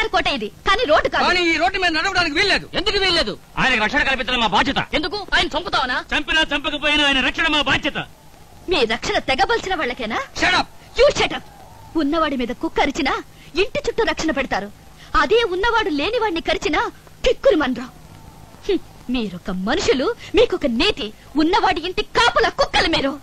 రాజుగారి కోట ఇది, కానీ రోడ్డు కాదు. ఈ రోడ్డు మీద నడవడానికి వీల్లేదు. ఎందుకు వీల్లేదు? ఆయనకు రక్షణ కల్పించడం మా బాధ్యత. ఎందుకు? ఆయన చంపుతావనా? చంపినా చంపకపోయినా ఆయన రక్షణ మా బాధ్యత. మీ రక్షణ తెగబలిసిన వాళ్ళకేనా? Shut up. You shut up. ఉన్నవాడి మీద కుక్క అరిచినా ఇంటి చుట్టూ రక్షణ పెడతారు. అదే ఉన్నవాడు లేనివాడిని కరిచినా కిక్కురు మనరా. మీరొక మనుషులు, మీకొక నీతి. ఉన్నవాడి ఇంటి కాపుల కుక్కలు మీరు.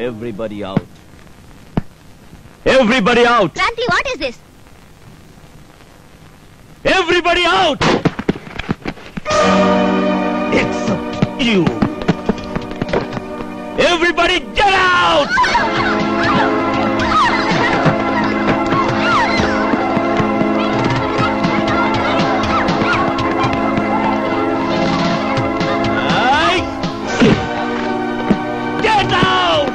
Everybody out. Everybody out. Frankly, what is this? Everybody out. Except you. Everybody get out. Get out.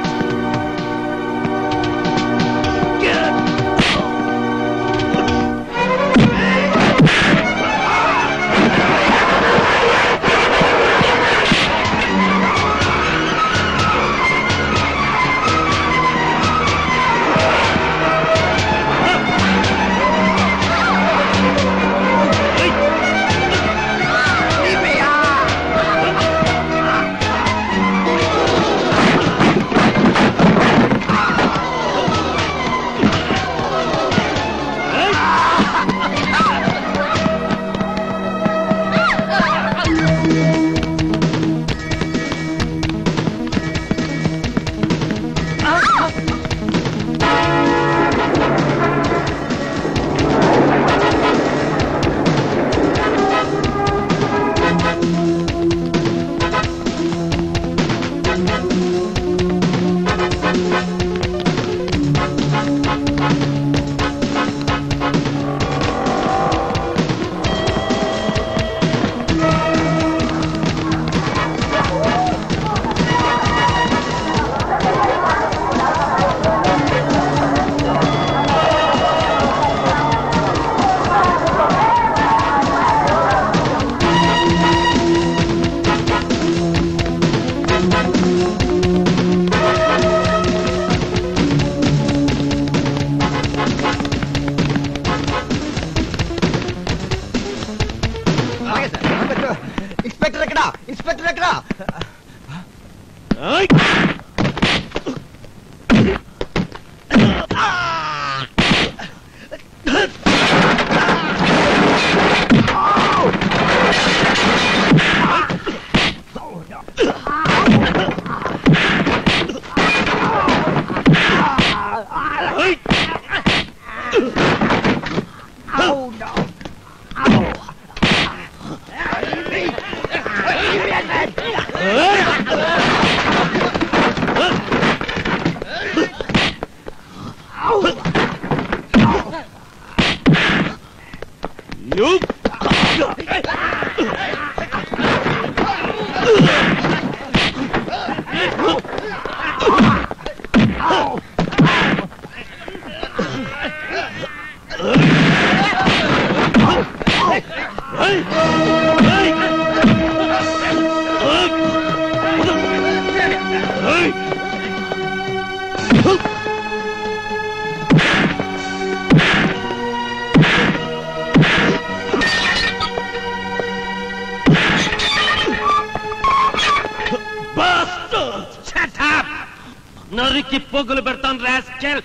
నరికి పొగ్గులు పెడతాను రాస్కెల్.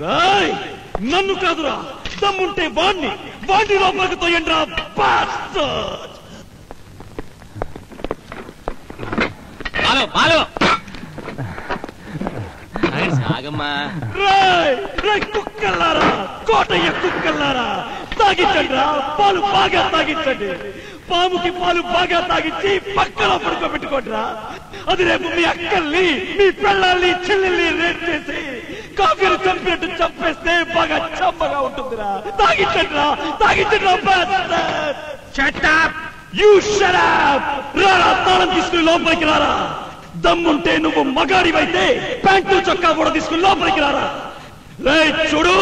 రాయ్ నన్ను కాదురా, దమ్ముంటే వాణ్ణి లోపలికి తోయండిరా బాస్టర్డ్. బాలు సాగమ్మా. రాయ్ కుక్కల్లారా, కోటయ్య కుక్కల్లారా, తాగించండిరా, పాలు బాగా తాగించండి. పాముకి పాలు బాగా తాగించి పక్కన పడుకోబెట్టుకోండిరా. అది రేపు మీ అక్కల్ని, మీ పిల్లల్ని, చెల్లెల్ని రేట్ చేసి కాఫీని చంపినట్టు చంపేస్తే బాగా చంపగా ఉంటుందిరా. తాగించండిరా. You shut up. రారా, తాళం తీసుకుని లోపలికి రారా. దమ్ముంటే నువ్వు మగాడివైతే ప్యాంటు చొక్కా కూడా తీసుకుని లోపలికి రారా. చూడు,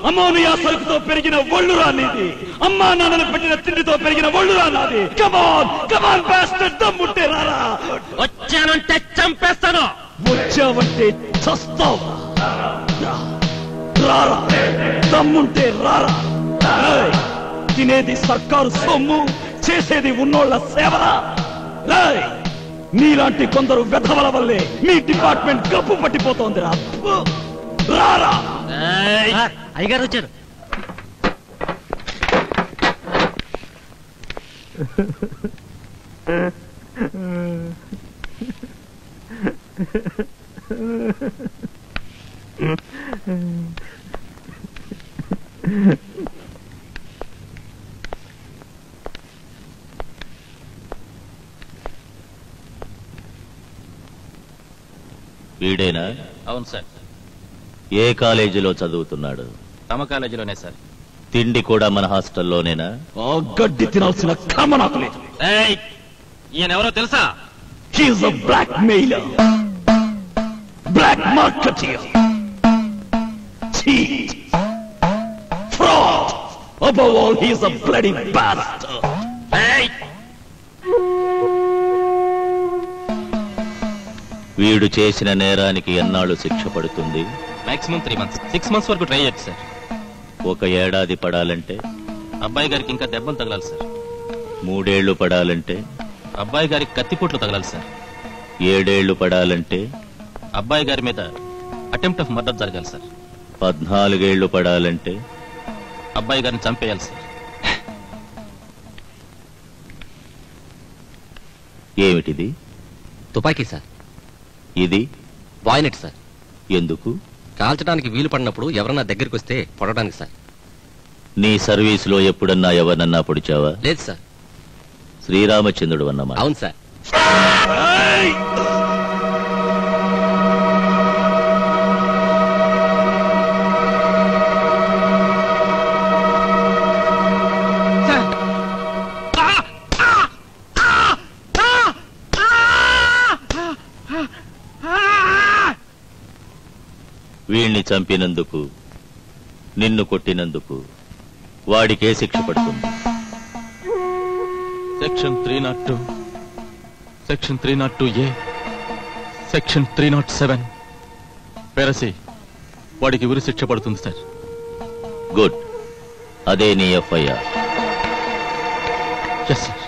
అమోనియా సరుకుతో పెరిగిన ఒళ్ళురా నీది, అమ్మా నాన్నలు పెట్టిన తిండితో పెరిగిన ఒళ్ళురా నాది. కమాన్ బాస్టర్డ్, దమ్ముంటే రారా. వచ్చానంటే చంపేస్తాను. వచ్చావంటే చస్తావు. రారా, దమ్ముంటే రారా. తినేది సర్కారు సొమ్ము, చేసేది ఉన్నోళ్ల సేవరా. నీలాంటి కొందరు వెధవల వల్లే మీ డిపార్ట్మెంట్ గప్పు పట్టిపోతోందిరా. రారా. అయ్యగారు వచ్చారు. వీడేనా? అవును సార్. ఏ కాలేజీలో చదువుతున్నాడు? తమ కాలేజీలోనే సార్. తిండి కూడా మన హాస్టల్లోనేనా? గడ్డి తినాల్సిన కర్మ నాకు లేదు. ఈయనెవరో తెలుసా? He is a blackmailer, black marketeer, cheat, fraud. Above all he is a bloody bastard. వీడు చేసిన నేరానికి ఎన్నాళ్ళు శిక్ష పడుతుంది? మాక్సిమం 3 months, 6 months వరకు ట్రై చేయొచ్చు సార్. 1 ఏడాది పడాలంటే? అబ్బాయి గారికి ఇంకా దెబ్బలు తగలాలి సార్. 3 ఏళ్లు పడాలంటే? అబ్బాయి గారికి కత్తిపోట్లు తగలాలి సార్. 7 ఏళ్లు పడాలంటే? అబ్బాయి గారి మీద అటెంప్ట్ ఆఫ్ మర్డర్ జరగాలి సార్. 14 ఏళ్లు పడాలంటే? అబ్బాయి గారిని చంపేయాలి సార్. ఏమిటిది? తుపాకీ సార్. ఇది బాయ్నెట్ సార్. ఎందుకు? కాల్చడానికి వీలు పడినప్పుడు ఎవరన్నా దగ్గరికి వస్తే పొడడానికి సార్. నీ సర్వీసులో ఎప్పుడన్నా ఎవరన్నా పొడిచావా? లేదు సార్. శ్రీరామచంద్రుడు అన్నమాట. అవును సార్. వీణ్ణి చంపినందుకు, నిన్ను కొట్టినందుకు వాడికే శిక్ష పడుతుంది. సెక్షన్ 302, సెక్షన్ 302A, సెక్షన్ 307 పెరసి వాడికి ఉరి శిక్ష పడుతుంది సార్. గుడ్. అదే నీ ఎఫ్ఐఆర్. Yes sir.